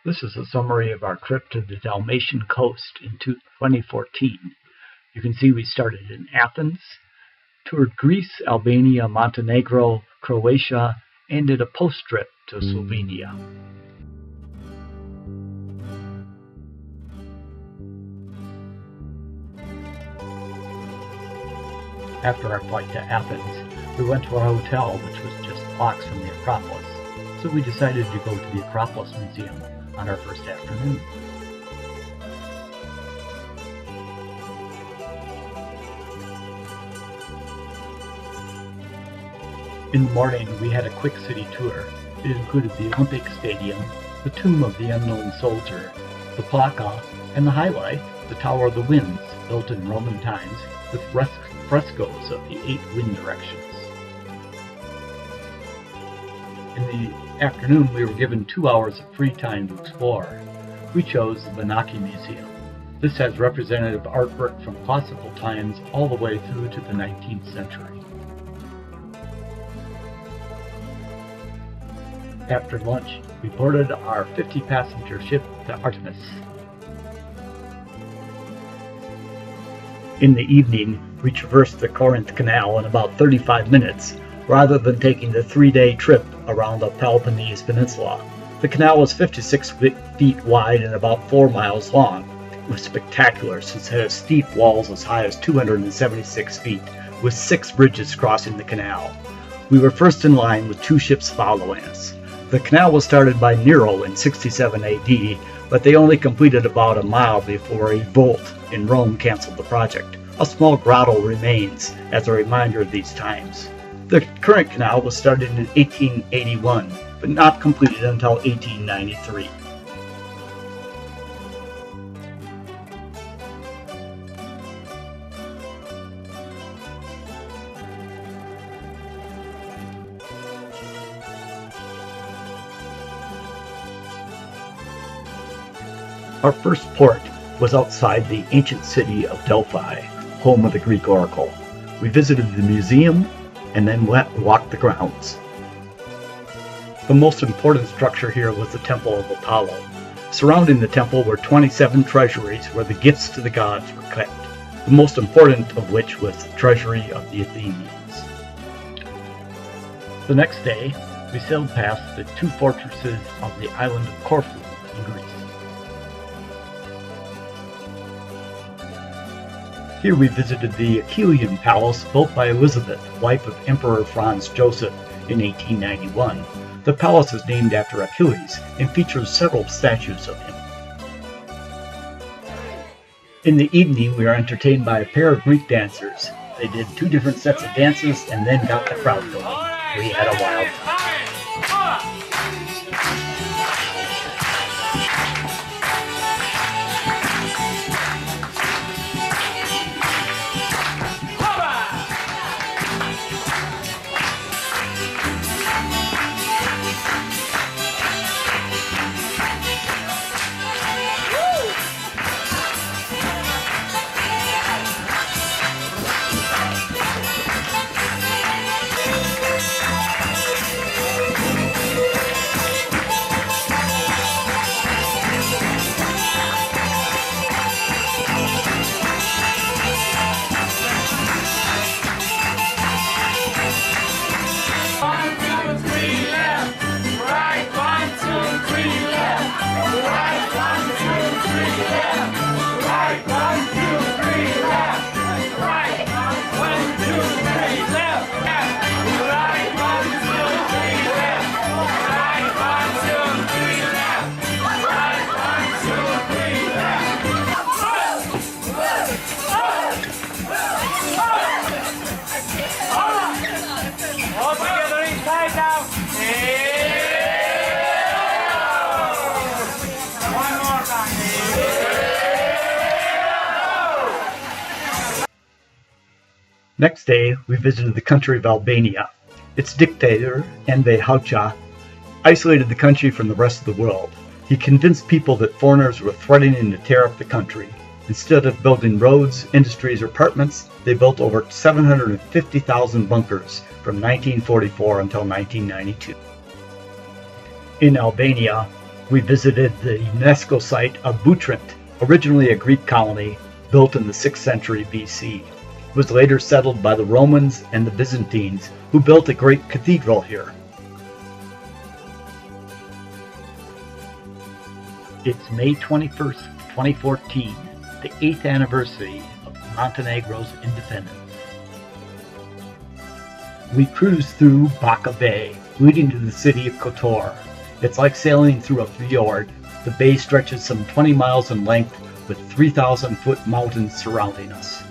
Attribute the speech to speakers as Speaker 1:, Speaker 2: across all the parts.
Speaker 1: This is a summary of our trip to the Dalmatian Coast in 2014. You can see we started in Athens, toured Greece, Albania, Montenegro, Croatia, and did a post trip to Slovenia. After our flight to Athens, we went to our hotel, which was just blocks from the Acropolis, so we decided to go to the Acropolis Museum on our first afternoon. In the morning, we had a quick city tour. It included the Olympic Stadium, the Tomb of the Unknown Soldier, the Placa, and the highlight, the Tower of the Winds, built in Roman times with frescoes of the 8 wind directions. In the afternoon, we were given 2 hours of free time to explore. We chose the Banaki Museum. This has representative artwork from classical times all the way through to the 19th century. After lunch, we boarded our 50-passenger ship, the Artemis. In the evening, we traversed the Corinth Canal in about 35 minutes, rather than taking the 3-day trip around the Peloponnese Peninsula. The canal was 56 feet wide and about 4 miles long. It was spectacular since it has steep walls as high as 276 feet, with 6 bridges crossing the canal. We were first in line with 2 ships following us. The canal was started by Nero in 67 AD, but they only completed about a mile before a revolt in Rome canceled the project. A small grotto remains as a reminder of these times. The current canal was started in 1881, but not completed until 1893. Our first port was outside the ancient city of Delphi, home of the Greek oracle. We visited the museum and then walked the grounds. The most important structure here was the Temple of Apollo. Surrounding the temple were 27 treasuries where the gifts to the gods were kept, the most important of which was the treasury of the Athenians. The next day, we sailed past the 2 fortresses of the island of Corfu in Greece. Here we visited the Achillean Palace built by Elizabeth, wife of Emperor Franz Joseph, in 1891. The palace is named after Achilles and features several statues of him. In the evening, we were entertained by a pair of Greek dancers. They did 2 different sets of dances and then got the crowd going. We had a wild time. Next day, we visited the country of Albania. Its dictator, Enver Hoxha, isolated the country from the rest of the world. He convinced people that foreigners were threatening to tear up the country. Instead of building roads, industries, or apartments, they built over 750,000 bunkers from 1944 until 1992. In Albania, We visited the UNESCO site of Butrint, originally a Greek colony built in the 6th century BC. It was later settled by the Romans and the Byzantines, who built a great cathedral here. It's May 21st, 2014, the 8th anniversary of Montenegro's independence. We cruised through Baca Bay, leading to the city of Kotor. It's like sailing through a fjord. The bay stretches some 20 miles in length with 3,000-foot mountains surrounding us.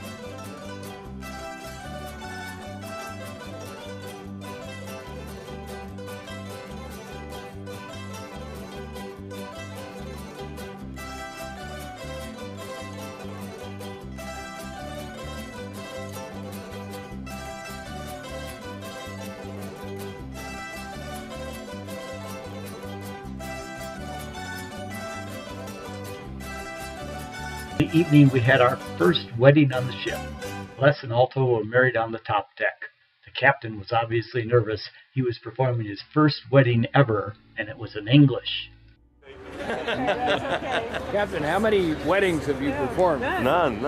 Speaker 1: In the evening, we had our first wedding on the ship. Les and Alto were married on the top deck. The captain was obviously nervous. He was performing his first wedding ever, and it was in English.
Speaker 2: Captain, how many weddings have you performed?
Speaker 3: None.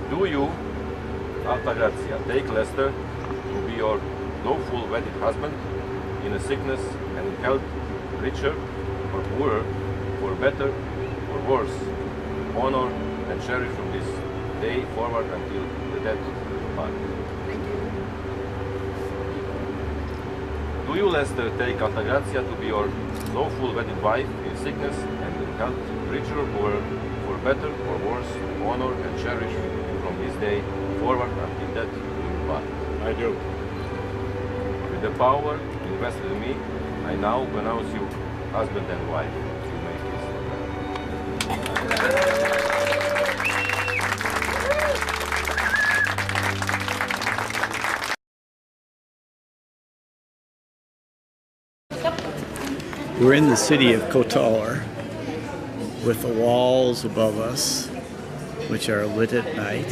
Speaker 3: Do you, Alta Grazia, take Lester to be your lawful wedded husband in a sickness and in health, richer or poorer, for better or worse, honor and cherish from this day forward until the death part?
Speaker 4: Thank you.
Speaker 3: Do you, Lester, take Alta Grazia to be your lawful wedded wife in sickness and in health, richer or poorer, for better or worse, honor and cherish from this day forward until death do part?
Speaker 2: I do.
Speaker 3: With the power invested in me, I now pronounce you husband and wife. You may
Speaker 5: kiss. We're in the city of Kotor with the walls above us, which are lit at night.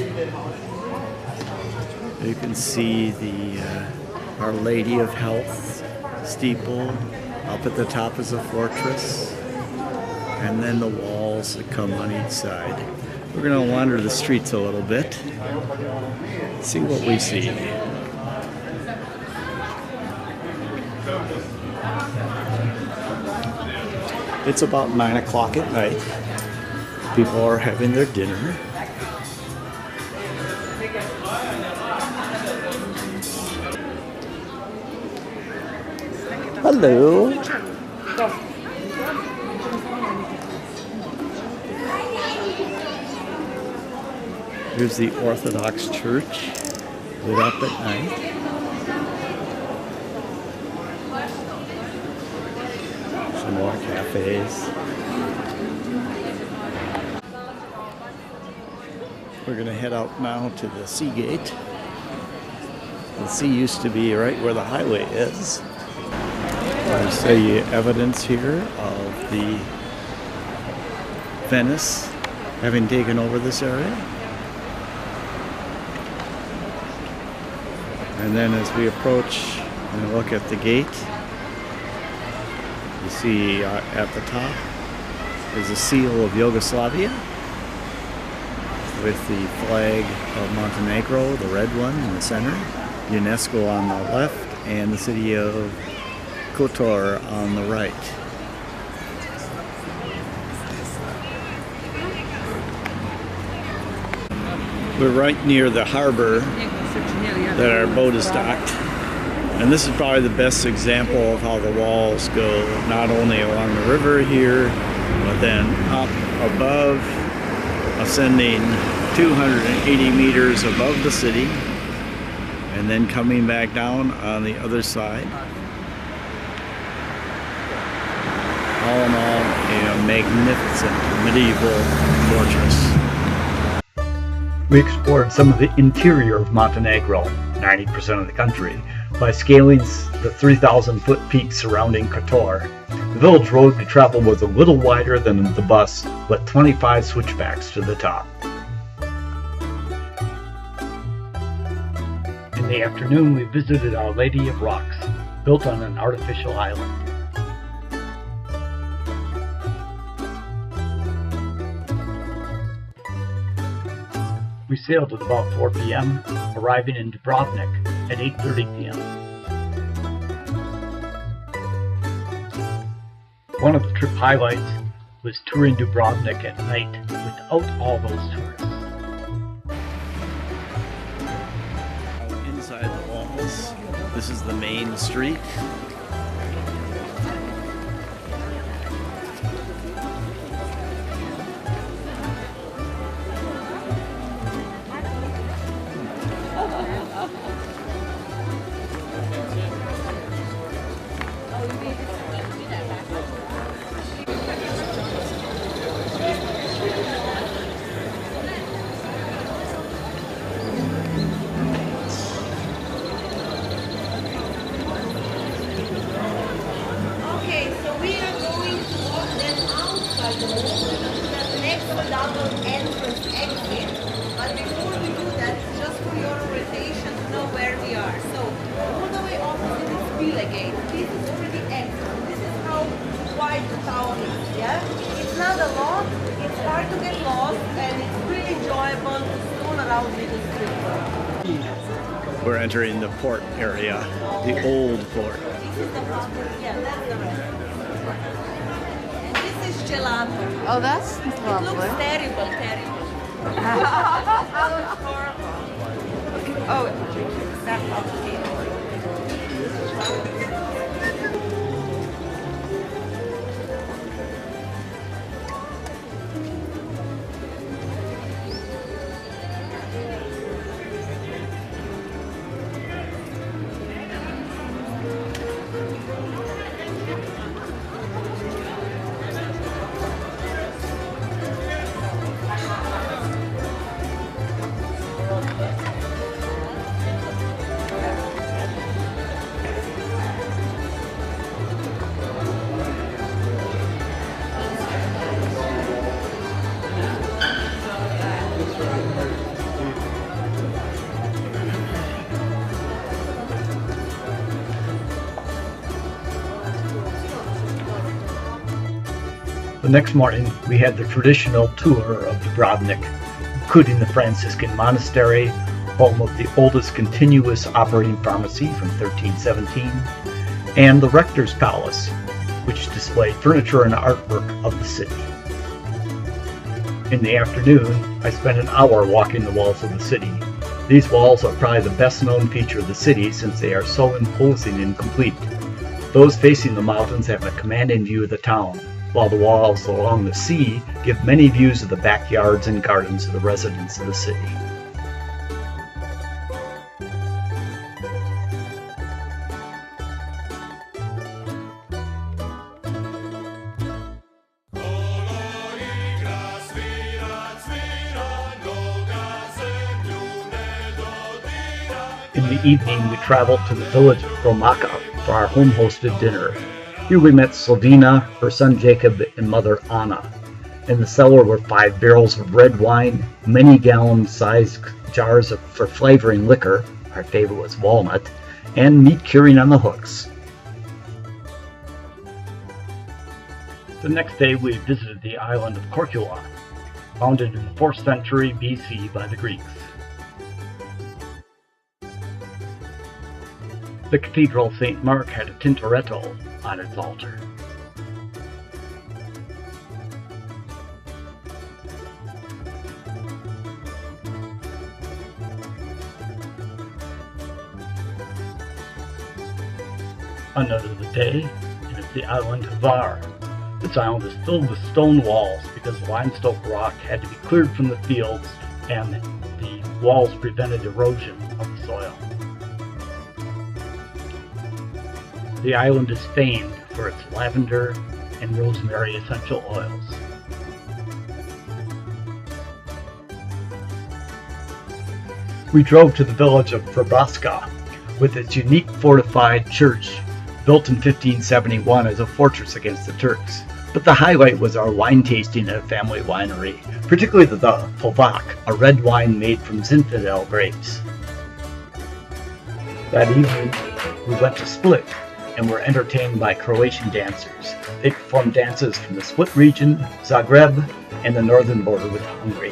Speaker 5: You can see the Our Lady of Health steeple. Up at the top is a fortress, and then the walls that come on each side. We're going to wander the streets a little bit, see what we see. It's about 9 o'clock at night. People are having their dinner. Hello. Here's the Orthodox Church, lit up at night. Some more cafes. We're going to head out now to the sea gate. The sea used to be right where the highway is. I see evidence here of the Venice having taken over this area. And then as we approach and look at the gate, you see at the top is a seal of Yugoslavia with the flag of Montenegro, the red one in the center, UNESCO on the left, and the city of Kotor on the right. We're right near the harbor that our boat is docked, and this is probably the best example of how the walls go, not only along the river here, but then up above, ascending 280 meters above the city, and then coming back down on the other side. All in all, a magnificent medieval fortress.
Speaker 1: We explored some of the interior of Montenegro, 90% of the country, by scaling the 3,000-foot peaks surrounding Kotor. The village road we traveled was a little wider than the bus, with 25 switchbacks to the top. In the afternoon, we visited Our Lady of Rocks. built on an artificial island. We sailed at about 4 p.m., arriving in Dubrovnik at 8:30 p.m. One of the trip highlights was touring Dubrovnik at night without all those tourists.
Speaker 5: Inside the walls, this is the main street.
Speaker 4: It's not a lot, it's hard to get lost, and it's really enjoyable to stroll around with the street.
Speaker 5: We're entering the port area, the old port.
Speaker 4: This is the port, yeah, that's the restaurant. And this is gelato.
Speaker 6: Oh, that's
Speaker 4: It
Speaker 6: lovely.
Speaker 4: looks terrible, terrible. That looks horrible. Okay. Oh, that's okay.
Speaker 1: The next morning, we had the traditional tour of Dubrovnik, including the Franciscan Monastery, home of the oldest continuous operating pharmacy from 1317, and the Rector's Palace, which displayed furniture and artwork of the city. In the afternoon, I spent an hour walking the walls of the city. These walls are probably the best known feature of the city since they are so imposing and complete. Those facing the mountains have a commanding view of the town, while the walls along the sea give many views of the backyards and gardens of the residents of the city. In the evening, we traveled to the village of Prejama for our home-hosted dinner. Here we met Cetina, her son Jacob, and mother Anna. In the cellar were 5 barrels of red wine, many gallon-sized jars for flavoring liquor, our favorite was walnut, and meat curing on the hooks. The next day we visited the island of Corcula, founded in the 4th century BC by the Greeks. The Cathedral of St. Mark had a Tintoretto on its altar. Another day, and it's the island of Hvar. This island is filled with stone walls because limestone rock had to be cleared from the fields and the walls prevented erosion of the soil. The island is famed for its lavender and rosemary essential oils. We drove to the village of Prejama with its unique fortified church built in 1571 as a fortress against the Turks. But the highlight was our wine tasting at a family winery, particularly the Povak, a red wine made from Zinfandel grapes. That evening, we went to Split, and were entertained by Croatian dancers. They performed dances from the Split region, Zagreb, and the northern border with Hungary.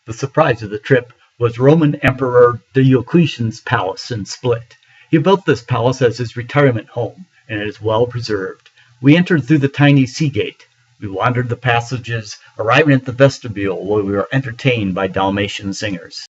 Speaker 1: The surprise of the trip was Roman Emperor Diocletian's palace in Split. He built this palace as his retirement home, and it is well preserved. We entered through the tiny sea gate. We wandered the passages, arriving at the vestibule where we were entertained by Dalmatian singers.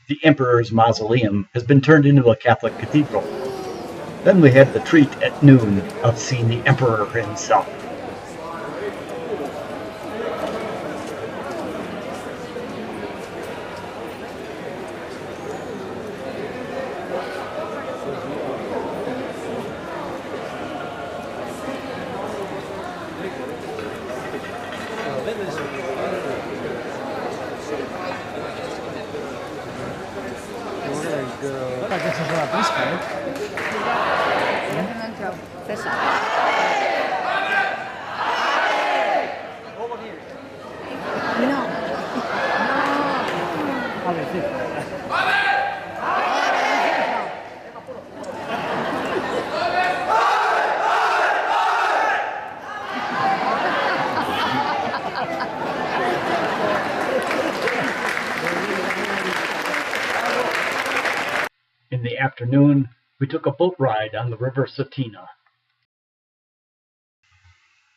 Speaker 1: The Emperor's mausoleum has been turned into a Catholic cathedral. Then we had the treat at noon of seeing the Emperor himself. In the afternoon, we took a boat ride on the river Cetina.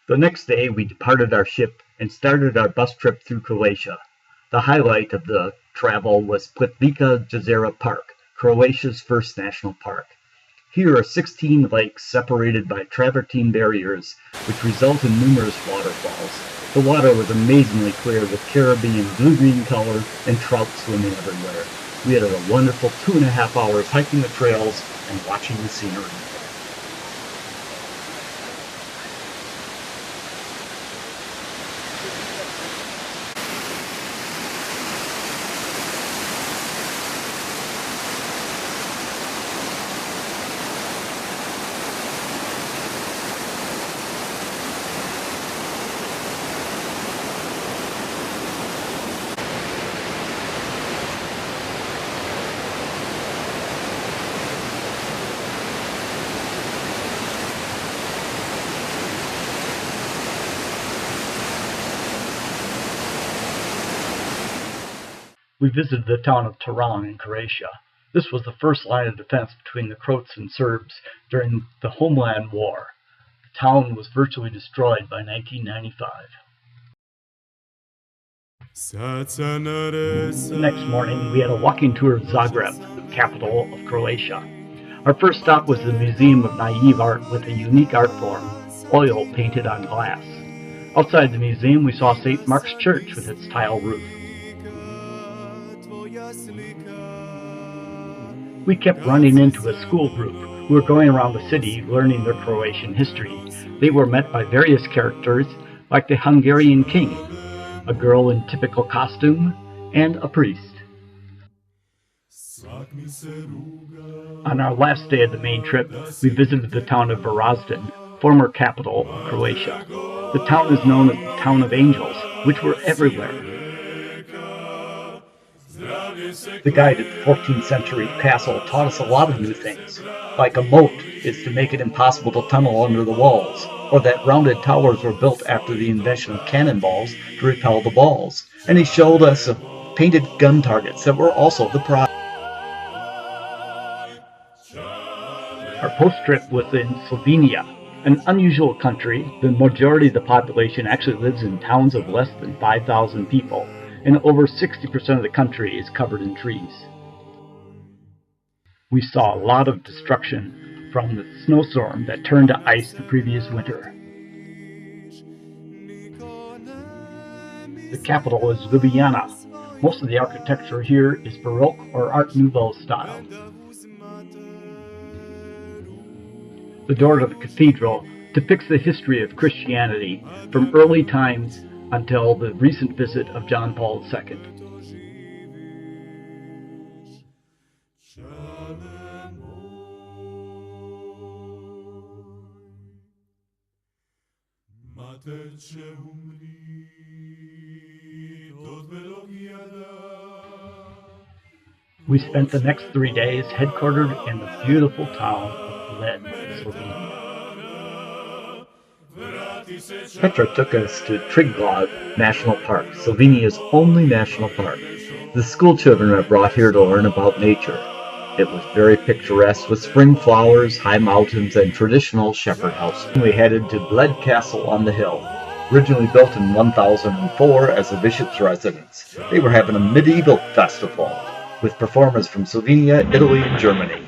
Speaker 1: The next day, we departed our ship and started our bus trip through Croatia. The highlight of the travel was Plitvica Jezera Park, Croatia's first national park. Here are 16 lakes separated by travertine barriers, which result in numerous waterfalls. The water was amazingly clear with Caribbean blue-green color and trout swimming everywhere. We had a wonderful 2.5 hours hiking the trails and watching the scenery. We visited the town of Tiran in Croatia. This was the first line of defense between the Croats and Serbs during the Homeland War. The town was virtually destroyed by 1995. The next morning, we had a walking tour of Zagreb, the capital of Croatia. Our first stop was the Museum of Naive Art with a unique art form, oil painted on glass. Outside the museum, we saw St. Mark's Church with its tile roof. We kept running into a school group who were going around the city learning their Croatian history. They were met by various characters like the Hungarian king, a girl in typical costume, and a priest. On our last day of the main trip, we visited the town of Varazdin, former capital of Croatia. The town is known as the Town of Angels, which were everywhere. The guide at the 14th century castle taught us a lot of new things, like a moat is to make it impossible to tunnel under the walls, or that rounded towers were built after the invention of cannonballs to repel the balls, and he showed us painted gun targets that were also the prize. Our post-trip was in Slovenia, an unusual country. The majority of the population actually lives in towns of less than 5,000 people, and over 60% of the country is covered in trees. We saw a lot of destruction from the snowstorm that turned to ice the previous winter. The capital is Ljubljana. Most of the architecture here is Baroque or Art Nouveau style. The door to the cathedral depicts the history of Christianity from early times until the recent visit of John Paul II. We spent the next 3 days headquartered in the beautiful town of Bled, Slovenia. Petra took us to Triglav National Park, Slovenia's only national park. The school children are brought here to learn about nature. It was very picturesque with spring flowers, high mountains, and traditional shepherd houses. We headed to Bled Castle on the hill. Originally built in 1004 as a bishop's residence, they were having a medieval festival with performers from Slovenia, Italy, and Germany.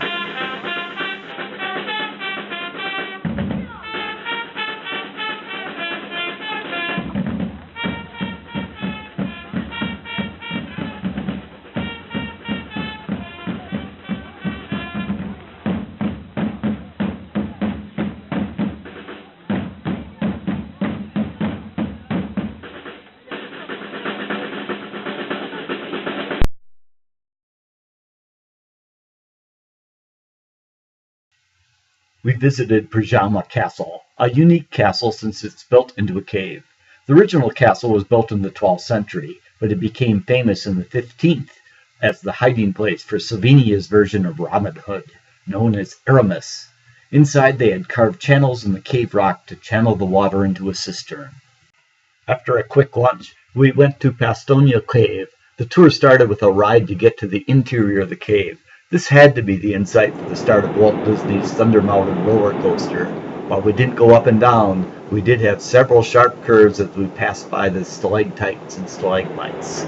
Speaker 1: We visited Prejama Castle, a unique castle since it's built into a cave. The original castle was built in the 12th century, but it became famous in the 15th as the hiding place for Slovenia's version of Robin Hood, known as Artemis. Inside they had carved channels in the cave rock to channel the water into a cistern. After a quick lunch, we went to Pastonia Cave. The tour started with a ride to get to the interior of the cave. This had to be the insight for the start of Walt Disney's Thunder Mountain roller coaster. While we didn't go up and down, we did have several sharp curves as we passed by the stalactites and stalagmites.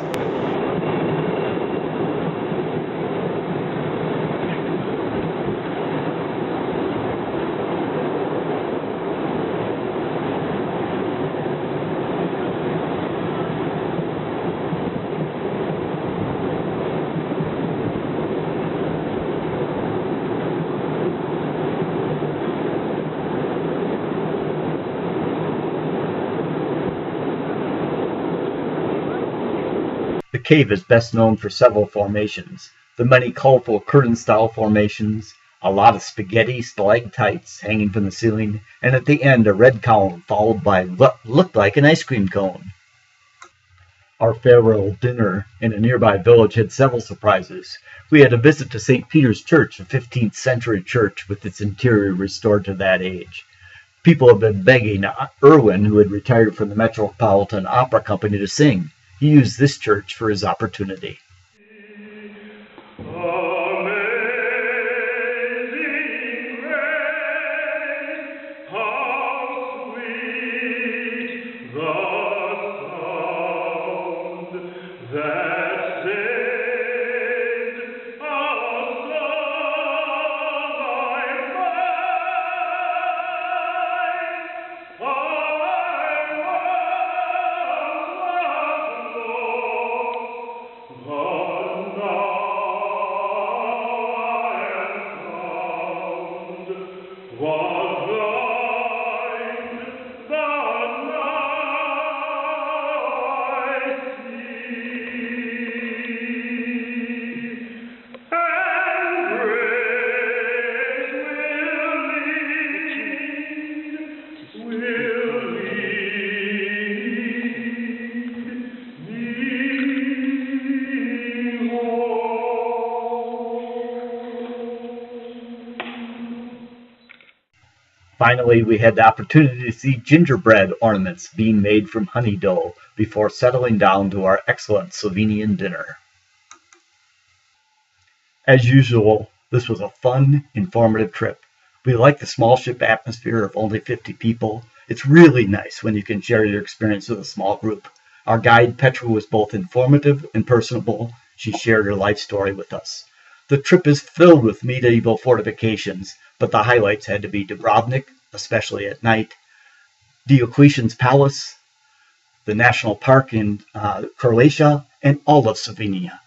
Speaker 1: The cave is best known for several formations. The many colorful curtain-style formations, a lot of spaghetti stalactites hanging from the ceiling, and at the end a red cone followed by what looked like an ice cream cone. Our farewell dinner in a nearby village had several surprises. We had a visit to St. Peter's Church, a 15th century church with its interior restored to that age. People had been begging Irwin, who had retired from the Metropolitan Opera Company, to sing. He used this church for his opportunity. Finally, we had the opportunity to see gingerbread ornaments being made from honey dough before settling down to our excellent Slovenian dinner. As usual, this was a fun, informative trip. We like the small ship atmosphere of only 50 people. It's really nice when you can share your experience with a small group. Our guide, Petra, was both informative and personable. She shared her life story with us. The trip is filled with medieval fortifications, but the highlights had to be Dubrovnik, especially at night, Diocletian's Palace, the National Park in Croatia, and all of Slovenia.